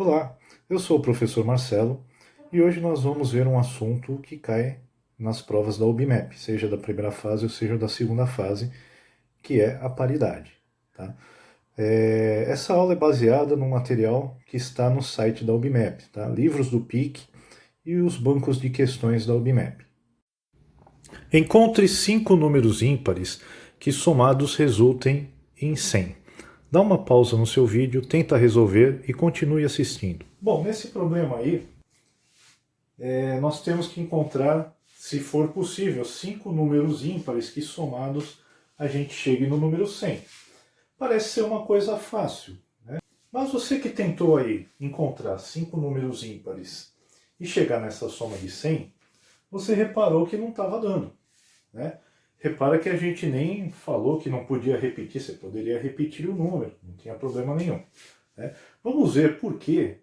Olá, eu sou o professor Marcelo e hoje nós vamos ver um assunto que cai nas provas da UBMAP, seja da primeira fase ou seja da segunda fase, que é a paridade. Tá? Essa aula é baseada no material que está no site da UBMAP, tá? Livros do PIC e os bancos de questões da UBMAP. Encontre 5 números ímpares que somados resultem em 100. Dá uma pausa no seu vídeo, tenta resolver e continue assistindo. Bom, nesse problema aí, nós temos que encontrar, se for possível, 5 números ímpares que somados a gente chegue no número 100. Parece ser uma coisa fácil, né? Mas você que tentou aí encontrar 5 números ímpares e chegar nessa soma de 100, você reparou que não estava dando, né? Repara que a gente nem falou que não podia repetir, você poderia repetir o número, não tinha problema nenhum, né? Vamos ver por que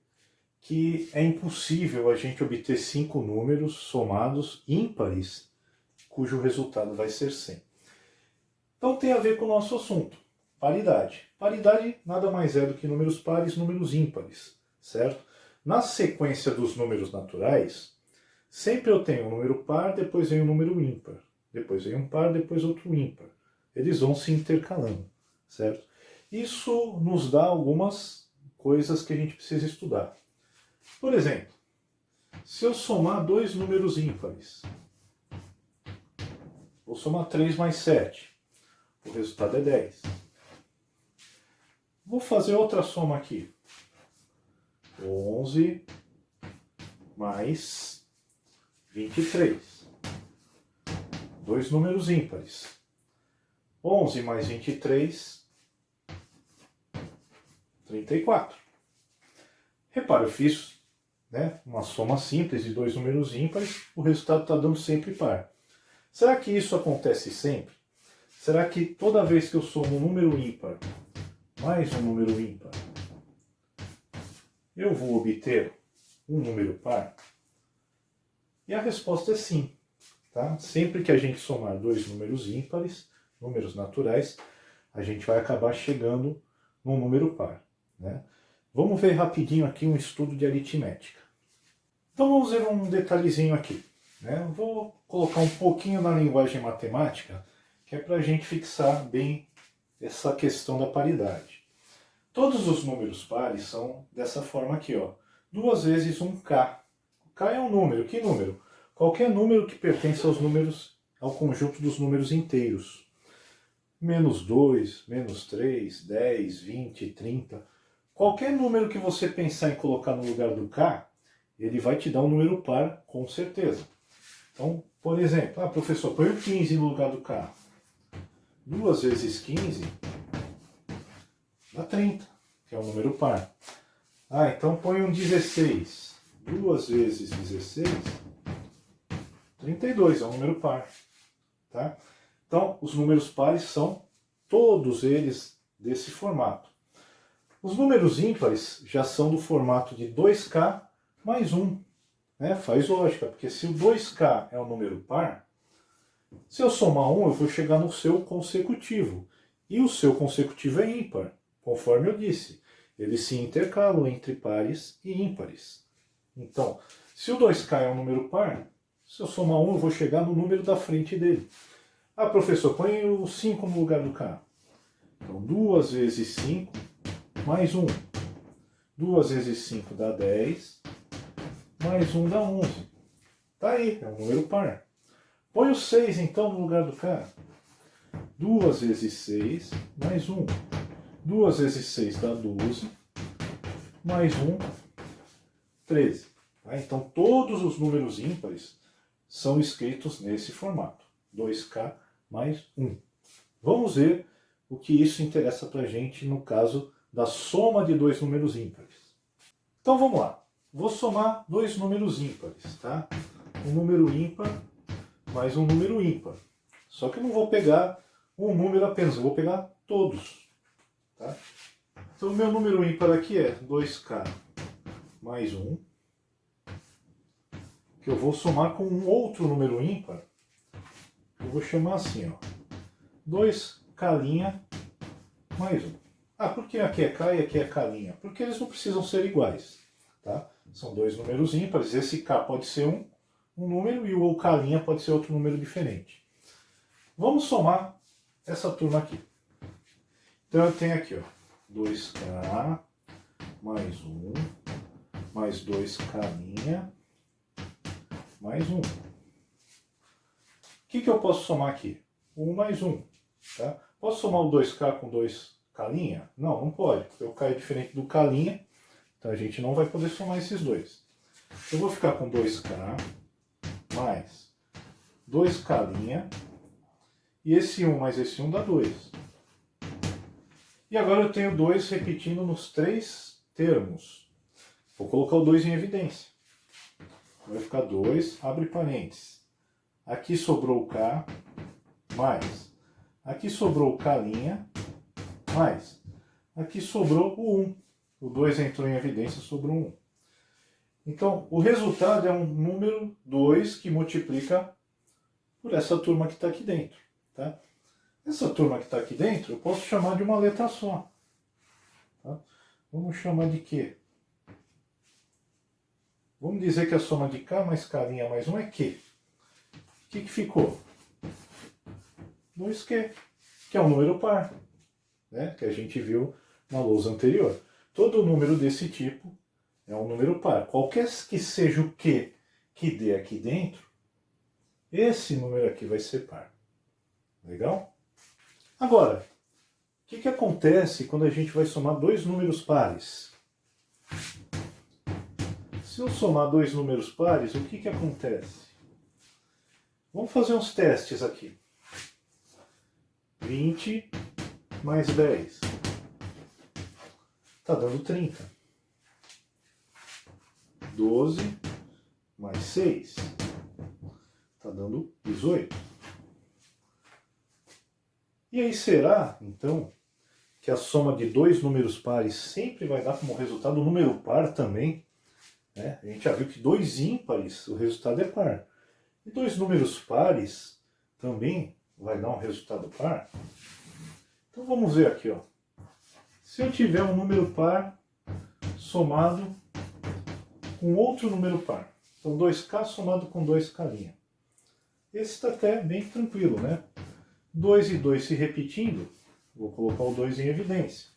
é impossível a gente obter 5 números somados ímpares, cujo resultado vai ser 100. Então tem a ver com o nosso assunto, paridade. Paridade nada mais é do que números pares, números ímpares, certo? Na sequência dos números naturais, sempre eu tenho um número par, depois vem um número ímpar. Depois vem um par, depois outro ímpar. Eles vão se intercalando, certo? Isso nos dá algumas coisas que a gente precisa estudar. Por exemplo, se eu somar dois números ímpares, vou somar 3 mais 7, o resultado é 10. Vou fazer outra soma aqui. 11 mais 23. Dois números ímpares. 11 mais 23, 34. Repara, eu fiz, né, uma soma simples de dois números ímpares, o resultado está dando sempre par. Será que isso acontece sempre? Será que toda vez que eu somo um número ímpar mais um número ímpar, eu vou obter um número par? E a resposta é sim. Tá? Sempre que a gente somar dois números ímpares, números naturais, a gente vai acabar chegando num número par, né? Vamos ver rapidinho aqui um estudo de aritmética. Então vamos ver um detalhezinho aqui, né? Eu vou colocar um pouquinho na linguagem matemática, que é para a gente fixar bem essa questão da paridade. Todos os números pares são dessa forma aqui, ó. 2 vezes um k. O k é um número. Que número? Qualquer número que pertence aos números, ao conjunto dos números inteiros. Menos 2, menos 3, 10, 20, 30. Qualquer número que você pensar em colocar no lugar do k, ele vai te dar um número par, com certeza. Então, por exemplo, professor, põe o 15 no lugar do k. 2 vezes 15 dá 30, que é um número par. Então põe um 16. 2 vezes 16, 32, é um número par. Tá? Então, os números pares são todos eles desse formato. Os números ímpares já são do formato de 2k mais 1. Né? Faz lógica, porque se o 2k é um número par, se eu somar 1, eu vou chegar no seu consecutivo. E o seu consecutivo é ímpar, conforme eu disse. Eles se intercalam entre pares e ímpares. Então, se o 2k é um número par, se eu somar 1, eu vou chegar no número da frente dele. Professor, põe o 5 no lugar do k. Então, 2 vezes 5 mais 1. 2 vezes 5 dá 10, mais 1 dá 11. Tá aí, é um número par. Põe o 6 então no lugar do k. 2 vezes 6 mais 1. 2 vezes 6 dá 12, mais 1, 13. Tá? Então todos os números ímpares são escritos nesse formato. 2k mais 1. Vamos ver o que isso interessa para a gente no caso da soma de dois números ímpares. Então vamos lá. Vou somar dois números ímpares. Tá? Um número ímpar mais um número ímpar. Só que eu não vou pegar um número apenas, eu vou pegar todos. Tá? Então o meu número ímpar aqui é 2k mais 1, que eu vou somar com um outro número ímpar. Eu vou chamar assim, ó, 2k' mais 1. Por que aqui é k e aqui é k'? Porque eles não precisam ser iguais. tá? São dois números ímpares, esse K pode ser um número e o K' pode ser outro número diferente. Vamos somar essa turma aqui. Então eu tenho aqui, ó, 2K mais 1, mais 2K' mais 1. O que eu posso somar aqui? 1 mais 1. Tá? Posso somar o 2K com 2K'? Não, não pode, porque o K é diferente do K', então a gente não vai poder somar esses dois. Eu vou ficar com 2K mais 2K', e esse 1 mais esse 1 dá 2. E agora eu tenho 2 repetindo nos três termos. Vou colocar o 2 em evidência. Vai ficar 2, abre parênteses. Aqui sobrou o K, mais. Aqui sobrou o K', mais. Aqui sobrou o 1. O 2 entrou em evidência, sobrou 1. Então, o resultado é um número 2 que multiplica por essa turma que está aqui dentro. Tá? Essa turma que está aqui dentro, eu posso chamar de uma letra só. Tá? Vamos chamar de quê? Vamos dizer que a soma de K mais K' mais 1 é Q. O que ficou? 2Q, que é um número par, né? Que a gente viu na lousa anterior. Todo número desse tipo é um número par. Qualquer que seja o Q que dê aqui dentro, esse número aqui vai ser par. Legal? Agora, o que acontece quando a gente vai somar dois números pares? Se eu somar dois números pares, o que acontece? Vamos fazer uns testes aqui. 20 mais 10. Está dando 30. 12 mais 6. Está dando 18. E aí será, então, que a soma de dois números pares sempre vai dar como resultado um número par também? Né? A gente já viu que dois ímpares, o resultado é par. E dois números pares também vai dar um resultado par? Então vamos ver aqui, ó. Se eu tiver um número par somado com outro número par. Então 2K somado com 2K'. Esse está até bem tranquilo, né? 2 e 2 se repetindo, vou colocar o 2 em evidência.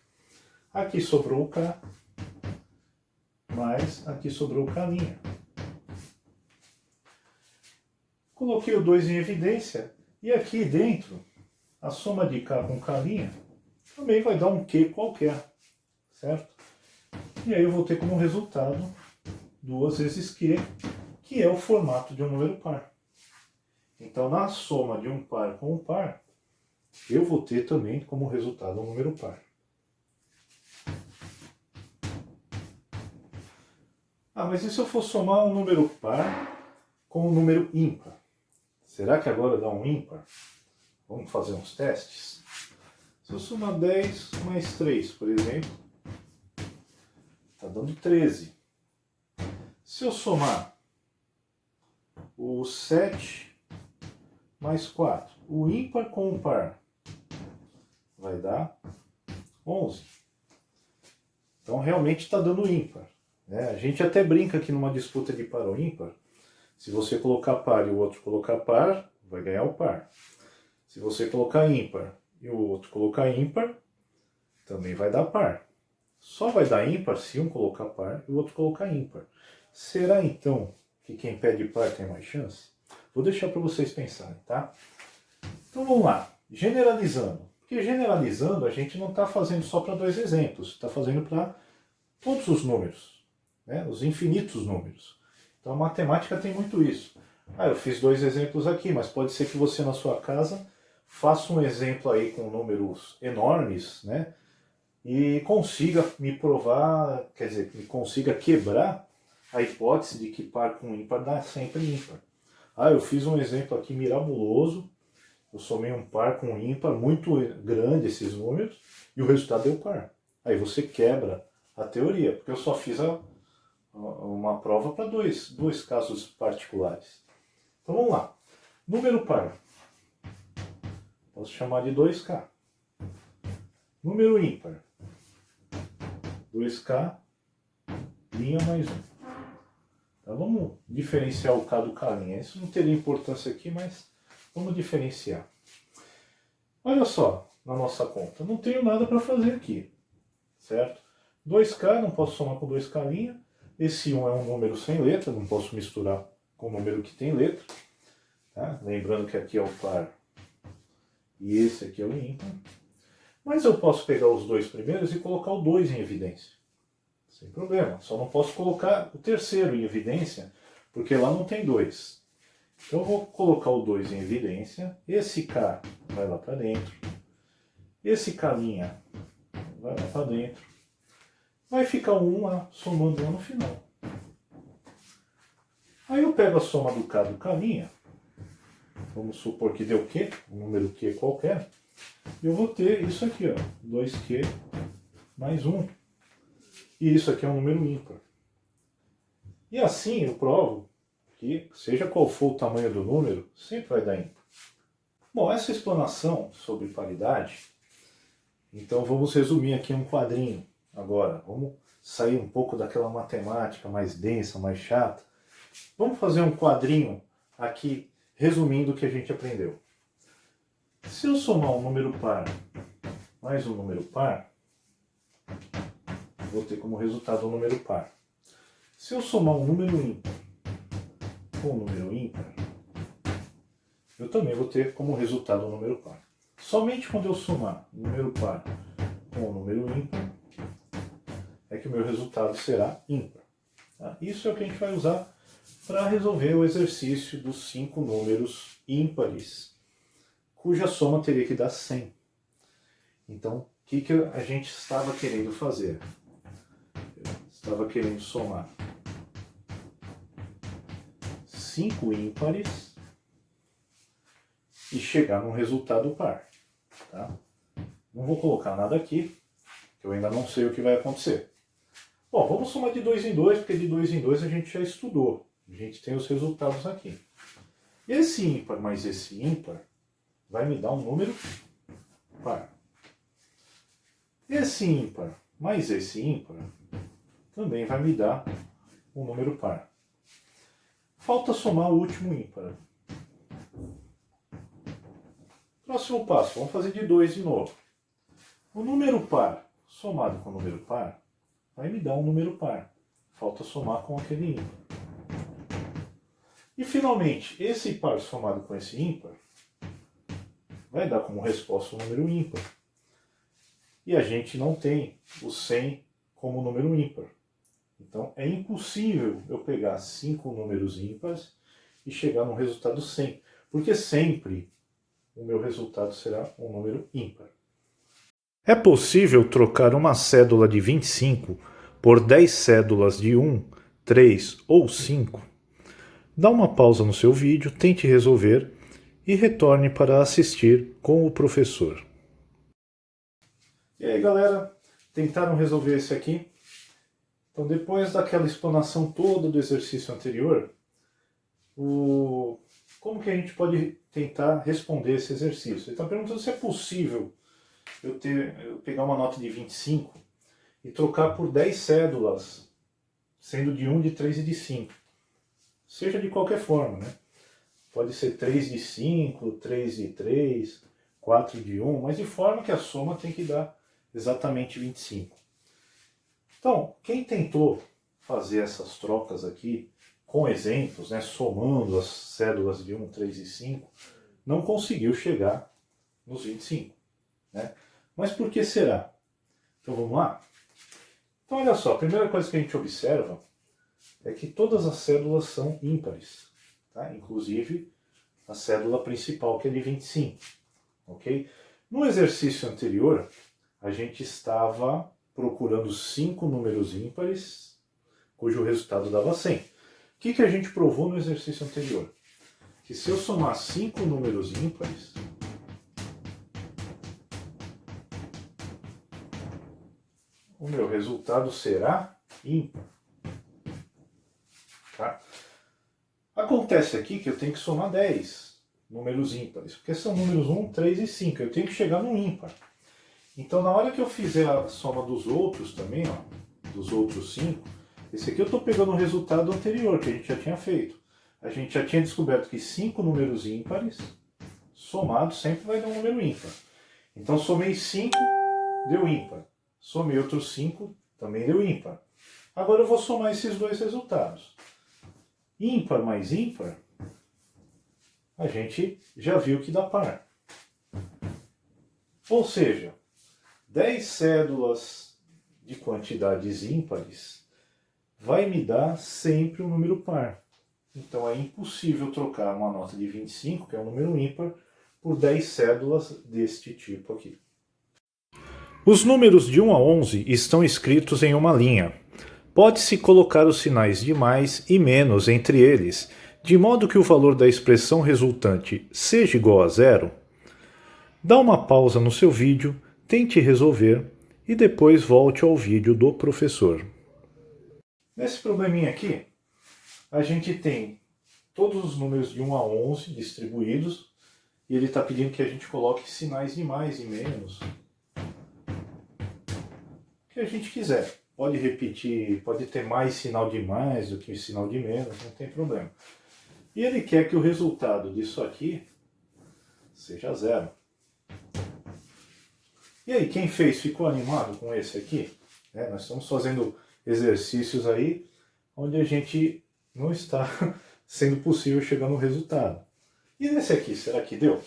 Aqui sobrou o K, mas aqui sobrou o K'. Coloquei o 2 em evidência e aqui dentro, a soma de K com K' também vai dar um Q qualquer, certo? E aí eu vou ter como resultado 2 vezes Q, que é o formato de um número par. Então, na soma de um par com um par, eu vou ter também como resultado um número par. Ah, mas e se eu for somar um número par com um número ímpar? Será que agora dá um ímpar? Vamos fazer uns testes? Se eu somar 10 mais 3, por exemplo, está dando 13. Se eu somar o 7 mais 4, o ímpar com o par, vai dar 11. Então realmente está dando ímpar. Né? A gente até brinca aqui numa disputa de par ou ímpar. Se você colocar par e o outro colocar par, vai ganhar o par. Se você colocar ímpar e o outro colocar ímpar, também vai dar par. Só vai dar ímpar se um colocar par e o outro colocar ímpar. Será então que quem pede par tem mais chance? Vou deixar para vocês pensarem, tá? Então vamos lá, generalizando. Porque generalizando a gente não está fazendo só para dois exemplos, está fazendo para todos os números, né? Os infinitos números. Então a matemática tem muito isso. Ah, eu fiz dois exemplos aqui, mas pode ser que você na sua casa faça um exemplo aí com números enormes, né? E consiga me provar, quer dizer, me consiga quebrar a hipótese de que par com ímpar dá sempre ímpar. Ah, eu fiz um exemplo aqui mirabuloso, eu somei um par com ímpar, muito grande esses números, e o resultado deu par. Aí você quebra a teoria, porque eu só fiz uma prova para dois casos particulares. Então vamos lá. Número par. Posso chamar de 2K. Número ímpar. 2K linha mais 1. Tá, vamos diferenciar o K do K'. Isso não teria importância aqui, mas vamos diferenciar. Olha só, na nossa conta, não tenho nada para fazer aqui, certo? 2K, não posso somar com 2K'. Esse 1 é um número sem letra, não posso misturar com o número que tem letra. Tá? Lembrando que aqui é o par e esse aqui é o ímpar. Mas eu posso pegar os dois primeiros e colocar o 2 em evidência. Sem problema. Só não posso colocar o terceiro em evidência, porque lá não tem 2. Então eu vou colocar o 2 em evidência. Esse K vai lá para dentro. Esse K' vai lá para dentro. Vai ficar o 1 lá, somando lá no final. Aí eu pego a soma do K do K'. Vamos supor que deu Q, um número Q qualquer. E eu vou ter isso aqui, ó, 2Q mais 1. E isso aqui é um número ímpar. E assim eu provo que, seja qual for o tamanho do número, sempre vai dar ímpar. Bom, essa explanação sobre paridade, então vamos resumir aqui em um quadrinho agora. Vamos sair um pouco daquela matemática mais densa, mais chata. Vamos fazer um quadrinho aqui resumindo o que a gente aprendeu. Se eu somar um número par mais um número par, vou ter como resultado um número par. Se eu somar um número ímpar com um número ímpar, eu também vou ter como resultado um número par. Somente quando eu somar um número par com um número ímpar, é que o meu resultado será ímpar. Tá? Isso é o que a gente vai usar para resolver o exercício dos 5 números ímpares, cuja soma teria que dar 100. Então, o que a gente estava querendo fazer? Eu estava querendo somar 5 ímpares e chegar num resultado par. Tá? Não vou colocar nada aqui, que eu ainda não sei o que vai acontecer. Bom, vamos somar de 2 em 2, porque de 2 em 2 a gente já estudou. A gente tem os resultados aqui. Esse ímpar mais esse ímpar vai me dar um número par. Esse ímpar mais esse ímpar também vai me dar um número par. Falta somar o último ímpar. Próximo passo, vamos fazer de 2 de novo. O número par somado com o número par vai me dar um número par. Falta somar com aquele ímpar. E finalmente, esse par somado com esse ímpar vai dar como resposta um número ímpar. E a gente não tem o 100 como número ímpar. Então é impossível eu pegar 5 números ímpares e chegar num resultado 100, porque sempre o meu resultado será um número ímpar. É possível trocar uma cédula de 25 por 10 cédulas de 1, 3 ou 5? Dá uma pausa no seu vídeo, tente resolver e retorne para assistir com o professor. E aí, galera, tentaram resolver esse aqui? Então, depois daquela explanação toda do exercício anterior, como que a gente pode tentar responder esse exercício? Ele está perguntando se é possível eu pegar uma nota de 25 e trocar por 10 cédulas, sendo de 1, de 3 e de 5. Seja de qualquer forma, né? Pode ser 3 de 5, 3 de 3, 4 de 1, mas de forma que a soma tem que dar exatamente 25. Então, quem tentou fazer essas trocas aqui com exemplos, né, somando as cédulas de 1, 3 e 5, não conseguiu chegar nos 25. Né? Mas por que será? Então vamos lá? Então olha só, a primeira coisa que a gente observa é que todas as cédulas são ímpares, tá? Inclusive a cédula principal, que é de 25. Okay? No exercício anterior, a gente estava procurando 5 números ímpares, cujo resultado dava 100. O que a gente provou no exercício anterior? Que se eu somar 5 números ímpares, o meu resultado será ímpar. Tá? Acontece aqui que eu tenho que somar 10 números ímpares, porque são números 1, 3 e 5. Eu tenho que chegar no ímpar. Então, na hora que eu fizer a soma dos outros também, ó, dos outros 5, Esse aqui eu estou pegando o resultado anterior, que a gente já tinha feito. A gente já tinha descoberto que 5 números ímpares, somados, sempre vai dar um número ímpar. Então somei 5, deu ímpar. Somei outros 5, também deu ímpar. Agora eu vou somar esses dois resultados. Ímpar mais ímpar, a gente já viu que dá par. Ou seja, 10 cédulas de quantidades ímpares vai me dar sempre um número par. Então é impossível trocar uma nota de 25, que é um número ímpar, por 10 cédulas deste tipo aqui. Os números de 1 a 11 estão escritos em uma linha. Pode-se colocar os sinais de mais e menos entre eles, de modo que o valor da expressão resultante seja igual a zero. Dá uma pausa no seu vídeo, tente resolver e depois volte ao vídeo do professor. Nesse probleminha aqui, a gente tem todos os números de 1 a 11 distribuídos e ele está pedindo que a gente coloque sinais de mais e menos, que a gente quiser. Pode repetir, pode ter mais sinal de mais do que sinal de menos, não tem problema. E ele quer que o resultado disso aqui seja zero. E aí, quem fez ficou animado com esse aqui? Nós estamos fazendo exercícios aí onde a gente não está sendo possível chegar no resultado. E nesse aqui, será que deu?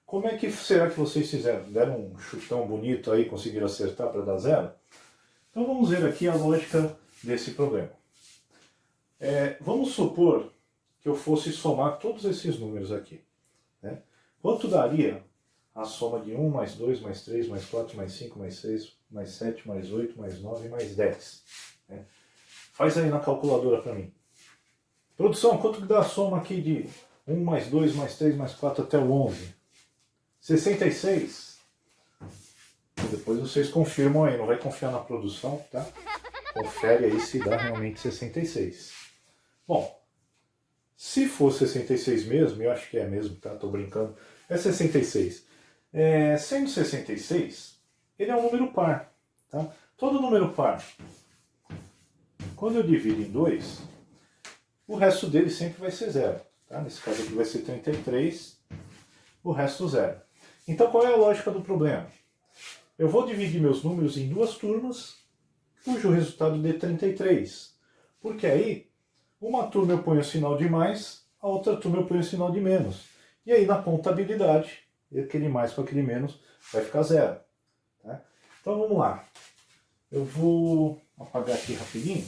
Como é que será que vocês fizeram? Deram um chutão bonito aí, conseguiram acertar para dar zero? Então vamos ver aqui a lógica desse problema. Vamos supor que eu fosse somar todos esses números aqui. Quanto daria a soma de 1 mais 2 mais 3 mais 4 mais 5 mais 6 mais 7 mais 8 mais 9 mais 10? Faz aí na calculadora para mim. Produção, quanto que dá a soma aqui de 1 mais 2 mais 3 mais 4 até o 11? 66. Depois vocês confirmam aí, não vai confiar na produção, tá? Confere aí se dá realmente 66. Bom, se for 66 mesmo, eu acho que é mesmo, tá? Tô brincando. É 66. Sendo 66, ele é um número par, tá? Todo número par, quando eu divido em 2, o resto dele sempre vai ser zero, tá? Nesse caso aqui vai ser 33, o resto zero. Então qual é a lógica do problema? Eu vou dividir meus números em duas turmas, cujo resultado dê 33. Porque aí, uma turma eu ponho o sinal de mais, a outra turma eu ponho o sinal de menos. E aí na contabilidade, aquele mais com aquele menos vai ficar zero. Tá? Então vamos lá. Eu vou apagar aqui rapidinho.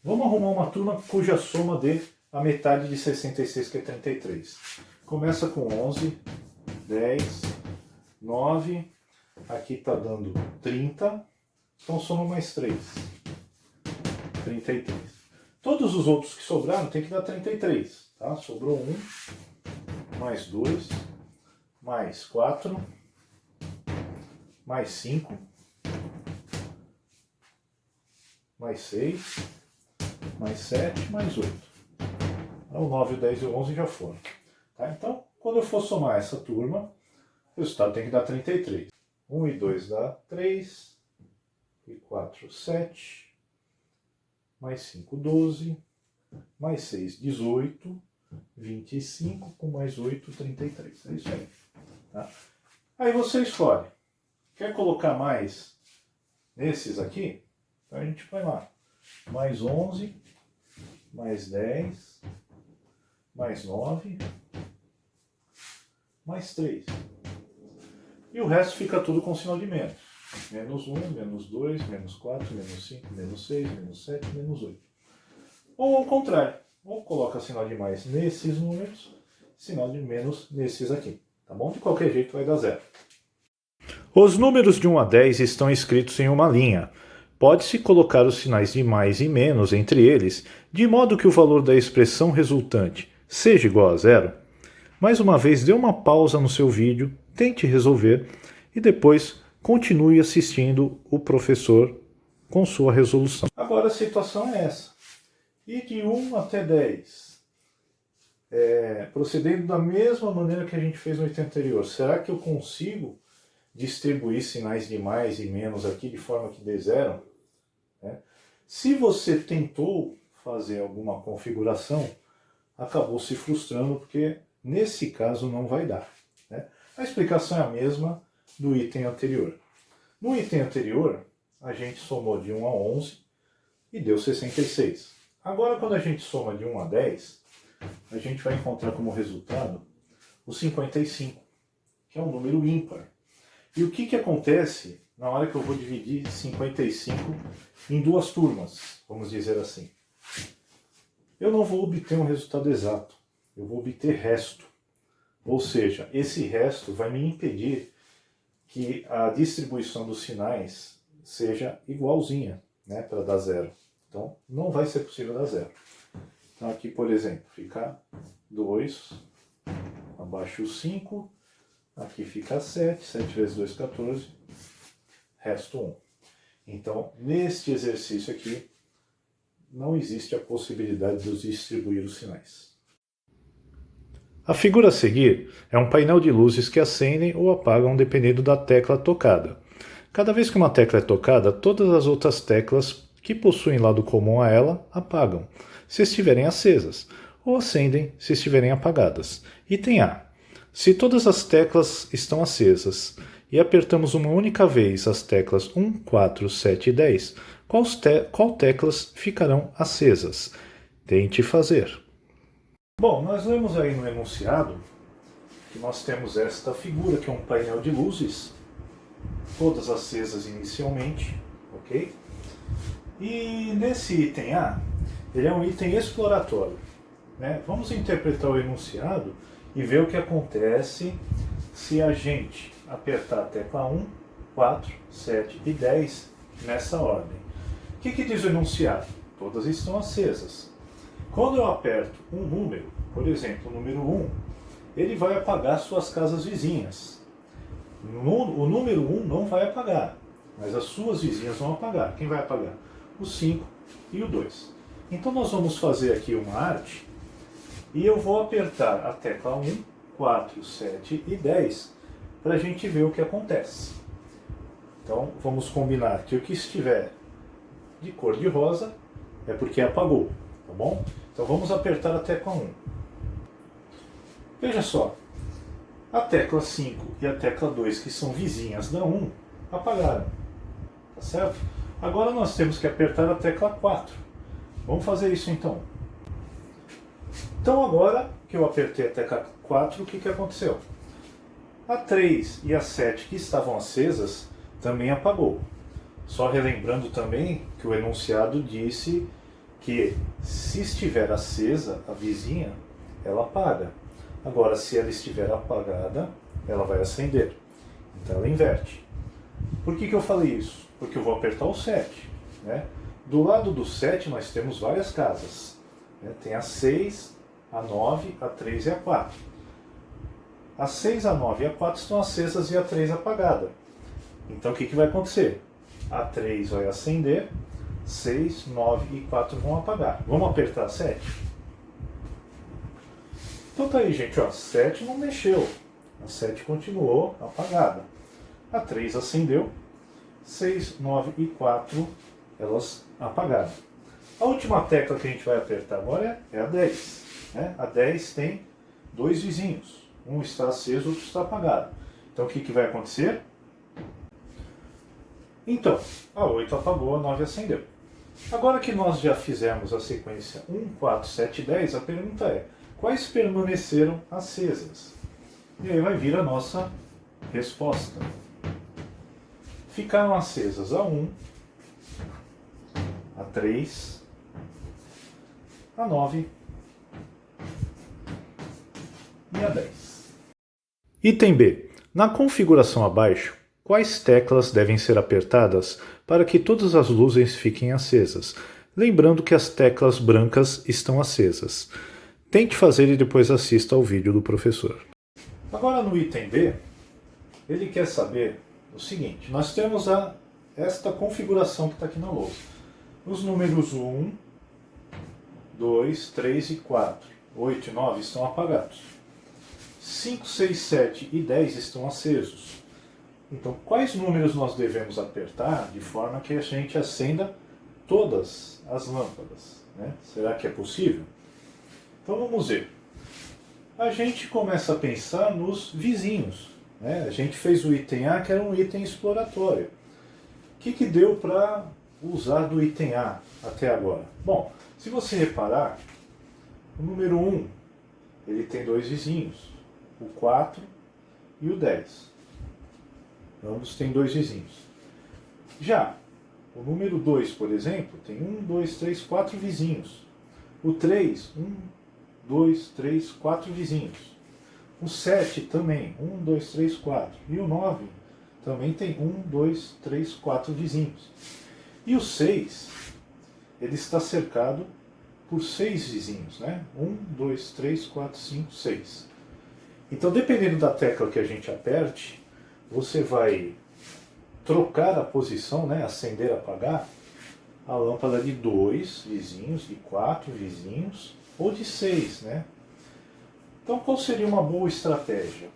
Vamos arrumar uma turma cuja soma dê a metade de 66, que é 33. Começa com 11, 10, 9, aqui está dando 30, então soma mais 3, 33. Todos os outros que sobraram tem que dar 33, tá? Sobrou 1, mais 2, mais 4, mais 5, mais 6, mais 7, mais 8. Então, o 9, o 10 e o 11 já foram. Tá? Então, quando eu for somar essa turma, o resultado tem que dar 33. 1 e 2 dá 3, e 4, 7, mais 5, 12, mais 6, 18, 25, com mais 8, 33. É isso aí. Tá? Aí você escolhe. Quer colocar mais nesses aqui? Então a gente põe lá. Mais 11, mais 10, mais 9, mais 3. E o resto fica tudo com sinal de menos. Menos 1, menos 2, menos 4, menos 5, menos 6, menos 7, menos 8. Ou ao contrário. Ou coloca sinal de mais nesses números, sinal de menos nesses aqui. Tá bom? De qualquer jeito vai dar zero. Os números de 1 a 10 estão escritos em uma linha. Pode-se colocar os sinais de mais e menos entre eles, de modo que o valor da expressão resultante seja igual a zero. Mais uma vez, dê uma pausa no seu vídeo, tente resolver e depois continue assistindo o professor com sua resolução. Agora a situação é essa. E de 1 até 10, procedendo da mesma maneira que a gente fez no item anterior, será que eu consigo distribuir sinais de mais e menos aqui de forma que dê zero? Se você tentou fazer alguma configuração, acabou se frustrando, porque nesse caso não vai dar, né? A explicação é a mesma do item anterior. No item anterior, a gente somou de 1 a 11 e deu 66. Agora, quando a gente soma de 1 a 10, a gente vai encontrar como resultado o 55, que é um número ímpar. E o que acontece na hora que eu vou dividir 55 em duas turmas, vamos dizer assim? Eu não vou obter um resultado exato, eu vou obter resto. Ou seja, esse resto vai me impedir que a distribuição dos sinais seja igualzinha, né, para dar zero. Então, não vai ser possível dar zero. Então, aqui, por exemplo, fica 2, abaixo o 5, aqui fica 7, 7 vezes 2, 14, resto 1. Então, neste exercício aqui, não existe a possibilidade de eu distribuir os sinais. A figura a seguir é um painel de luzes que acendem ou apagam dependendo da tecla tocada. Cada vez que uma tecla é tocada, todas as outras teclas que possuem lado comum a ela apagam, se estiverem acesas, ou acendem se estiverem apagadas. Item A. Se todas as teclas estão acesas e apertamos uma única vez as teclas 1, 4, 7 e 10, qual teclas ficarão acesas? Tente fazer. Bom, nós vemos aí no enunciado que nós temos esta figura, que é um painel de luzes, todas acesas inicialmente, ok? E nesse item A, ele é um item exploratório, né? Vamos interpretar o enunciado e ver o que acontece se a gente apertar a tecla 1, 4, 7 e 10 nessa ordem. O que diz o enunciado? Todas estão acesas. Quando eu aperto um número, por exemplo, o número 1, ele vai apagar suas casas vizinhas. O número 1 não vai apagar, mas as suas vizinhas vão apagar. Quem vai apagar? O 5 e o 2. Então nós vamos fazer aqui uma arte e eu vou apertar a tecla 1, 4, 7 e 10 para a gente ver o que acontece. Então vamos combinar que o que estiver de cor de rosa é porque apagou, tá bom? Então vamos apertar a tecla 1. Veja só, a tecla 5 e a tecla 2, que são vizinhas da 1, apagaram, tá certo? Agora nós temos que apertar a tecla 4. Vamos fazer isso então. Então agora que eu apertei a tecla 4, o que aconteceu? A 3 e a 7, que estavam acesas, também apagou. Só relembrando também que o enunciado disse que se estiver acesa a vizinha, ela apaga. Agora, se ela estiver apagada, ela vai acender. Então ela inverte. Por que eu falei isso? Porque eu vou apertar o 7. Né? Do lado do 7 nós temos várias casas. Né? Tem a 6, a 9, a 3 e a 4. A 6, a 9 e a 4 estão acesas e a 3 apagada. Então o que vai acontecer? A 3 vai acender, 6, 9 e 4 vão apagar. Vamos apertar a 7? Então tá aí, gente, ó, 7 não mexeu. A 7 continuou apagada. A 3 acendeu, 6, 9 e 4 elas apagaram. A última tecla que a gente vai apertar agora é a 10. Né? A 10 tem dois vizinhos. Um está aceso, outro está apagado. Então o que vai acontecer? Então, a 8 apagou, a 9 acendeu. Agora que nós já fizemos a sequência 1, 4, 7 e 10, a pergunta é: quais permaneceram acesas? E aí vai vir a nossa resposta. Ficaram acesas a 1, a 3, a 9 e a 10. Item B. Na configuração abaixo, quais teclas devem ser apertadas para que todas as luzes fiquem acesas? Lembrando que as teclas brancas estão acesas. Tente fazer e depois assista ao vídeo do professor. Agora no item B, ele quer saber o seguinte: nós temos esta configuração que está aqui na lousa. Os números 1, 2, 3 e 4, 8 e 9 estão apagados. 5, 6, 7 e 10 estão acesos. Então, quais números nós devemos apertar de forma que a gente acenda todas as lâmpadas, né? Será que é possível? Então vamos ver. A gente começa a pensar nos vizinhos, né? A gente fez o item A, que era um item exploratório. O que deu para usar do item A até agora? Bom, se você reparar, o número 1, ele tem dois vizinhos, o 4 e o 10. Ambos têm dois vizinhos. Já o número 2, por exemplo, tem 1, 2, 3, 4 vizinhos. O 3, 1, 2, 3, 4 vizinhos. O 7 também, 1, 2, 3, 4. E o 9 também tem 1, 2, 3, 4 vizinhos. E o 6, ele está cercado por 6 vizinhos, né? 1, 2, 3, 4, 5, 6. Então, dependendo da tecla que a gente aperte, você vai trocar a posição, né? Acender, apagar, a lâmpada de 2 vizinhos, de 4 vizinhos, ou de 6, né? Então, qual seria uma boa estratégia?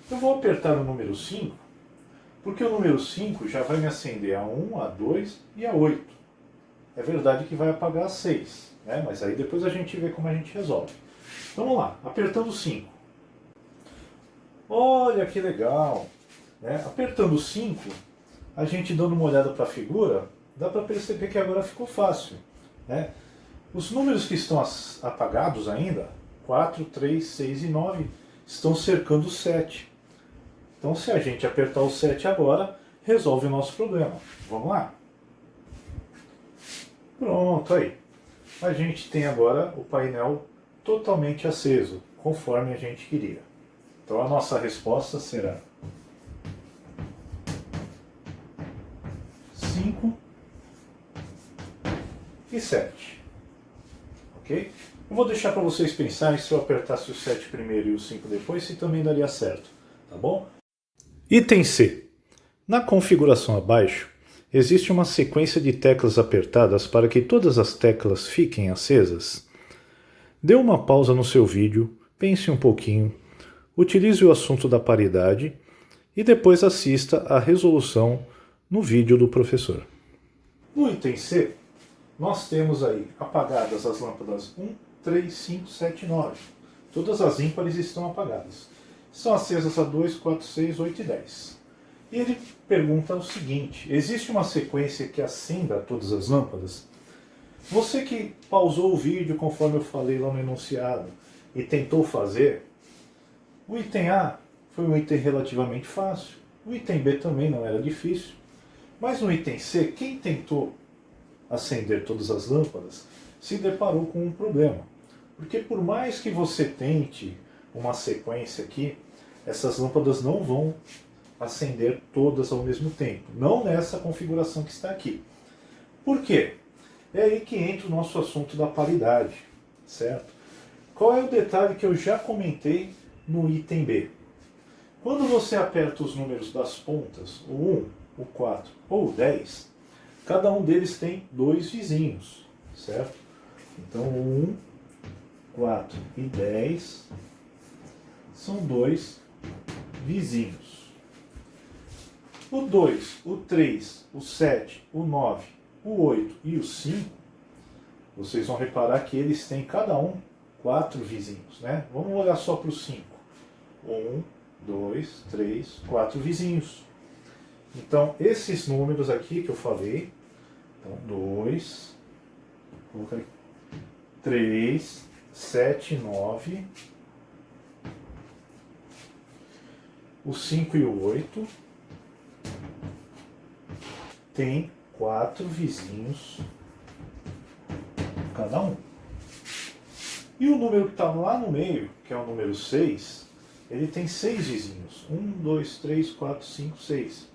Eu vou apertar o número 5, porque o número 5 já vai me acender a 1, a 2 e a 8. É verdade que vai apagar a 6, né? Mas aí depois a gente vê como a gente resolve. Então vamos lá, apertando o 5. Olha que legal! Né? Apertando o 5, a gente dando uma olhada para a figura, dá para perceber que agora ficou fácil. Né? Os números que estão apagados ainda, 4, 3, 6 e 9, estão cercando o 7. Então, se a gente apertar o 7 agora, resolve o nosso problema. Vamos lá? Pronto, aí. A gente tem agora o painel totalmente aceso, conforme a gente queria. Então, a nossa resposta será 5 e 7. Ok? Eu vou deixar para vocês pensarem se eu apertasse o 7 primeiro e o 5 depois, se também daria certo. Tá bom? Item C. Na configuração abaixo, existe uma sequência de teclas apertadas para que todas as teclas fiquem acesas? Dê uma pausa no seu vídeo, pense um pouquinho, utilize o assunto da paridade e depois assista à resolução no vídeo do professor. No item C, nós temos aí apagadas as lâmpadas 1, 3, 5, 7 e 9. Todas as ímpares estão apagadas. São acesas a 2, 4, 6, 8 e 10. E ele pergunta o seguinte: existe uma sequência que acenda todas as lâmpadas? Você que pausou o vídeo conforme eu falei lá no enunciado e tentou fazer, o item A foi um item relativamente fácil. O item B também não era difícil. Mas no item C, quem tentou acender todas as lâmpadas se deparou com um problema. Porque por mais que você tente uma sequência aqui, essas lâmpadas não vão acender todas ao mesmo tempo. Não nessa configuração que está aqui. Por quê? É aí que entra o nosso assunto da paridade, certo? Qual é o detalhe que eu já comentei no item B? Quando você aperta os números das pontas, o 1, o 4 ou o 10, cada um deles tem dois vizinhos, certo? Então, o 1, 4 e 10 são dois vizinhos. O 2, o 3, o 7, o 9, o 8 e o 5, vocês vão reparar que eles têm cada um 4 vizinhos, né? Vamos olhar só para o 5. 1, 2, 3, 4 vizinhos. Então, esses números aqui que eu falei, então 2, 3, 7, 9, o 5 e o 8 tem 4 vizinhos cada um. E o número que está lá no meio, que é o número 6, ele tem 6 vizinhos. 1, 2, 3, 4, 5, 6.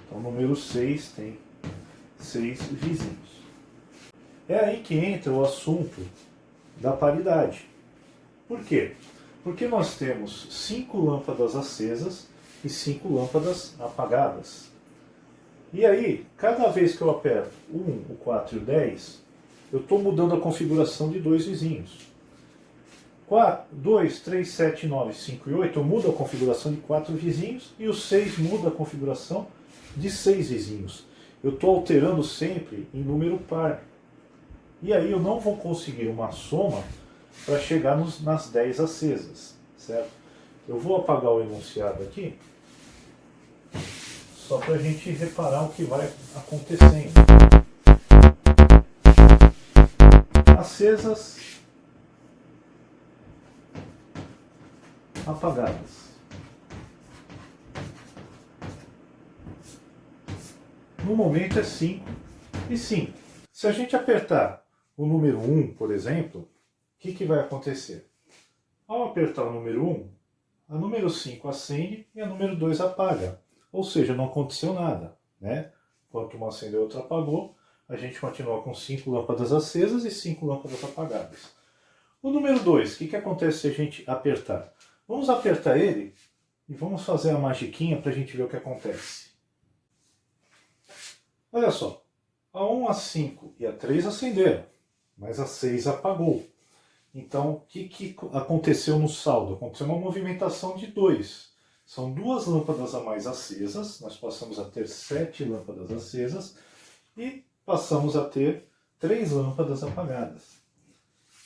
Então o número 6 tem 6 vizinhos. É aí que entra o assunto da paridade. Por quê? Porque nós temos 5 lâmpadas acesas e 5 lâmpadas apagadas. E aí, cada vez que eu aperto o 1, o 4 e o 10, eu estou mudando a configuração de dois vizinhos. 2, 3, 7, 9, 5 e 8 eu mudo a configuração de 4 vizinhos e o 6 muda a configuração de 6 vizinhos. eu estou alterando sempre em número par. E aí eu não vou conseguir uma soma para chegar nas 10 acesas, certo? Eu vou apagar o enunciado aqui, só para a gente reparar o que vai acontecendo. Acesas apagadas. No momento é 5 e 5. Se a gente apertar o número 1, por exemplo, o que vai acontecer? Ao apertar o número 1, a número 5 acende e a número 2 apaga. Ou seja, não aconteceu nada, né? Enquanto uma acendeu e outra apagou, a gente continua com 5 lâmpadas acesas e 5 lâmpadas apagadas. O número 2, o que acontece se a gente apertar? Vamos apertar ele e vamos fazer a magiquinha para a gente ver o que acontece. Olha só, a 1, a 5 e a 3 acenderam, mas a 6 apagou. Então, o que aconteceu no saldo? Aconteceu uma movimentação de 2. São 2 lâmpadas a mais acesas, nós passamos a ter 7 lâmpadas acesas e passamos a ter 3 lâmpadas apagadas.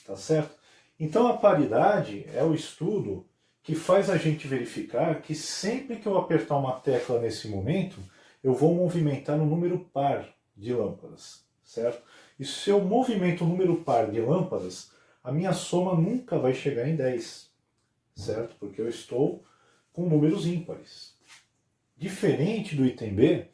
Tá certo? Então, a paridade é o estudo que faz a gente verificar que sempre que eu apertar uma tecla nesse momento, eu vou movimentar um número par de lâmpadas, certo? E se eu movimento um número par de lâmpadas, a minha soma nunca vai chegar em 10, certo? Porque eu estou com números ímpares. Diferente do item B,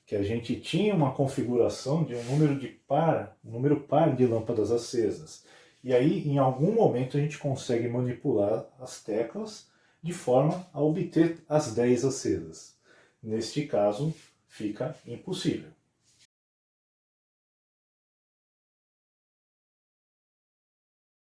que a gente tinha uma configuração de um número par de lâmpadas acesas. E aí, em algum momento, a gente consegue manipular as teclas de forma a obter as 10 acesas. Neste caso, fica impossível.